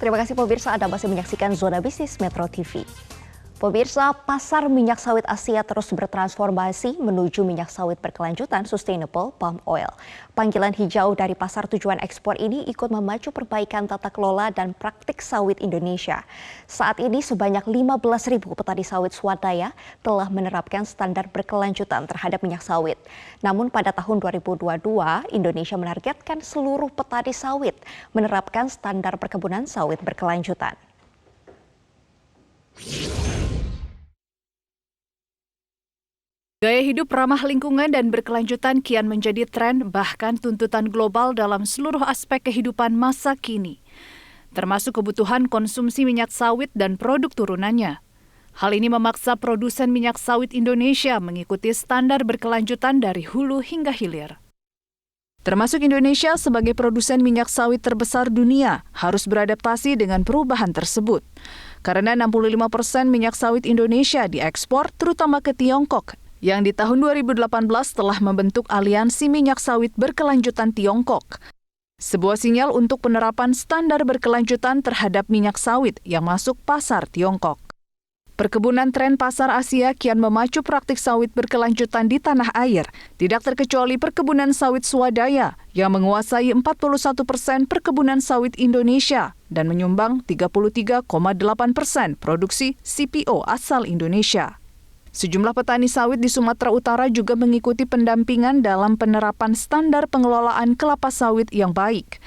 Terima kasih pemirsa, Anda masih menyaksikan Zona Bisnis Metro TV. Pemirsa, pasar minyak sawit Asia terus bertransformasi menuju minyak sawit berkelanjutan sustainable palm oil. Panggilan hijau dari pasar tujuan ekspor ini ikut memacu perbaikan tata kelola dan praktik sawit Indonesia. Saat ini sebanyak 15.000 petani sawit swadaya telah menerapkan standar berkelanjutan terhadap minyak sawit. Namun pada tahun 2022, Indonesia menargetkan seluruh petani sawit menerapkan standar perkebunan sawit berkelanjutan. Gaya hidup ramah lingkungan dan berkelanjutan kian menjadi tren bahkan tuntutan global dalam seluruh aspek kehidupan masa kini, termasuk kebutuhan konsumsi minyak sawit dan produk turunannya. Hal ini memaksa produsen minyak sawit Indonesia mengikuti standar berkelanjutan dari hulu hingga hilir. Termasuk Indonesia sebagai produsen minyak sawit terbesar dunia harus beradaptasi dengan perubahan tersebut. Karena 65% minyak sawit Indonesia diekspor terutama ke Tiongkok, yang di tahun 2018 telah membentuk Aliansi Minyak Sawit Berkelanjutan Tiongkok. Sebuah sinyal untuk penerapan standar berkelanjutan terhadap minyak sawit yang masuk pasar Tiongkok. Perkebunan tren pasar Asia kian memacu praktik sawit berkelanjutan di tanah air, tidak terkecuali perkebunan sawit swadaya yang menguasai 41% perkebunan sawit Indonesia dan menyumbang 33,8% produksi CPO asal Indonesia. Sejumlah petani sawit di Sumatera Utara juga mengikuti pendampingan dalam penerapan standar pengelolaan kelapa sawit yang baik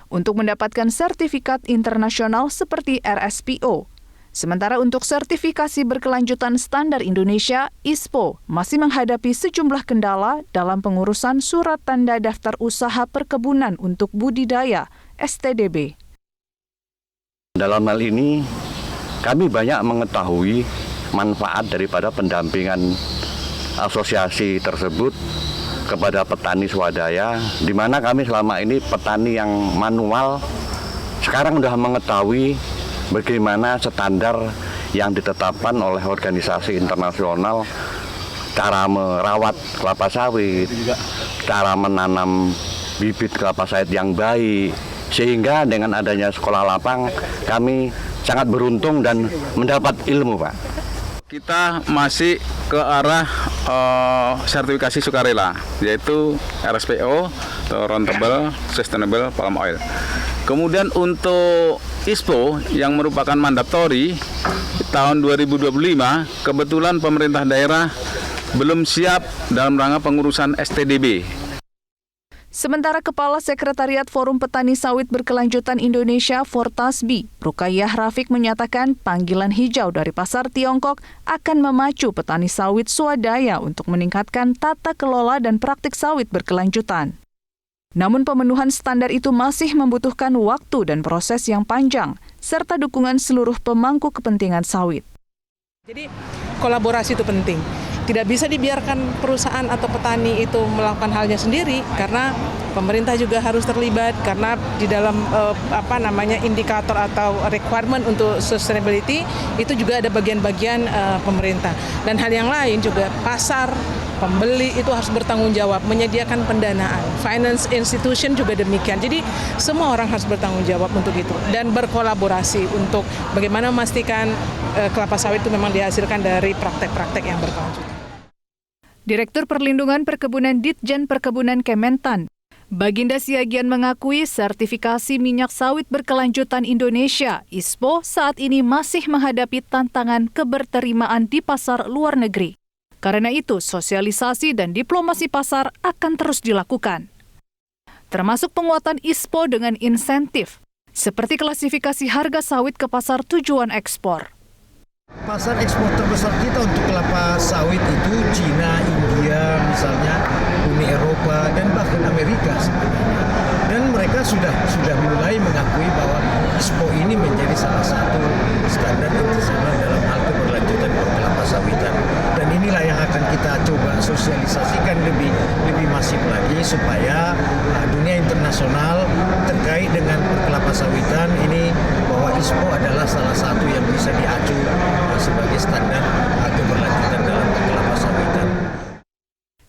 untuk mendapatkan sertifikat internasional seperti RSPO. Sementara untuk sertifikasi berkelanjutan standar Indonesia, ISPO masih menghadapi sejumlah kendala dalam pengurusan surat tanda daftar usaha perkebunan untuk budidaya (STDB). Dalam hal ini, kami banyak mengetahui manfaat daripada pendampingan asosiasi tersebut kepada petani swadaya, di mana kami selama ini petani yang manual sekarang sudah mengetahui bagaimana standar yang ditetapkan oleh organisasi internasional, cara merawat kelapa sawit, cara menanam bibit kelapa sawit yang baik, sehingga dengan adanya sekolah lapang kami sangat beruntung dan mendapat ilmu, Pak. Kita masih ke arah sertifikasi sukarela, yaitu RSPO atau Roundtable Sustainable Palm Oil. Kemudian untuk ISPO yang merupakan mandatori tahun 2025, kebetulan pemerintah daerah belum siap dalam rangka pengurusan STDB. Sementara Kepala Sekretariat Forum Petani Sawit Berkelanjutan Indonesia Fortasbi, Ruqayyah Rafiq menyatakan panggilan hijau dari pasar Tiongkok akan memacu petani sawit swadaya untuk meningkatkan tata kelola dan praktik sawit berkelanjutan. Namun pemenuhan standar itu masih membutuhkan waktu dan proses yang panjang, serta dukungan seluruh pemangku kepentingan sawit. Jadi kolaborasi itu penting. Tidak bisa dibiarkan perusahaan atau petani itu melakukan halnya sendiri, karena pemerintah juga harus terlibat, karena di dalam indikator atau requirement untuk sustainability itu juga ada bagian-bagian pemerintah. Dan hal yang lain juga pasar, pembeli itu harus bertanggung jawab, menyediakan pendanaan. Finance institution juga demikian. Jadi semua orang harus bertanggung jawab untuk itu dan berkolaborasi untuk bagaimana memastikan kelapa sawit itu memang dihasilkan dari praktek-praktek yang berkelanjutan. Direktur Perlindungan Perkebunan Ditjen Perkebunan Kementan, Baginda Siagian mengakui sertifikasi minyak sawit berkelanjutan Indonesia (ISPO) saat ini masih menghadapi tantangan keberterimaan di pasar luar negeri. Karena itu, sosialisasi dan diplomasi pasar akan terus dilakukan. Termasuk penguatan ISPO dengan insentif, seperti klasifikasi harga sawit ke pasar tujuan ekspor. Pasar ekspor terbesar kita untuk kelapa sawit itu Cina, India misalnya, Uni Eropa, dan bahkan Amerika sebenarnya. Dan mereka sudah mulai mengakui bahwa ISPO ini menjadi salah satu standar internasional dalam hal keberlanjutan kelapa sawitan. Dan inilah yang akan kita coba sosialisasikan lebih masif lagi supaya dunia internasional terkait dengan kelapa sawitan ini bahwa ISPO adalah salah satu yang bisa diacu sebagai standar keberlanjutan dalam kelapa sawitan.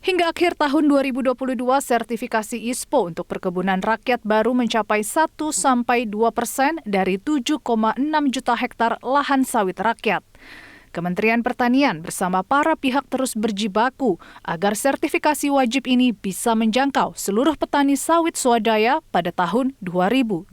Hingga Hingga akhir tahun 2022, sertifikasi ISPO untuk perkebunan rakyat baru mencapai 1-2% dari 7,6 juta hektar lahan sawit rakyat. Kementerian Pertanian bersama para pihak terus berjibaku agar sertifikasi wajib ini bisa menjangkau seluruh petani sawit swadaya pada tahun 2025.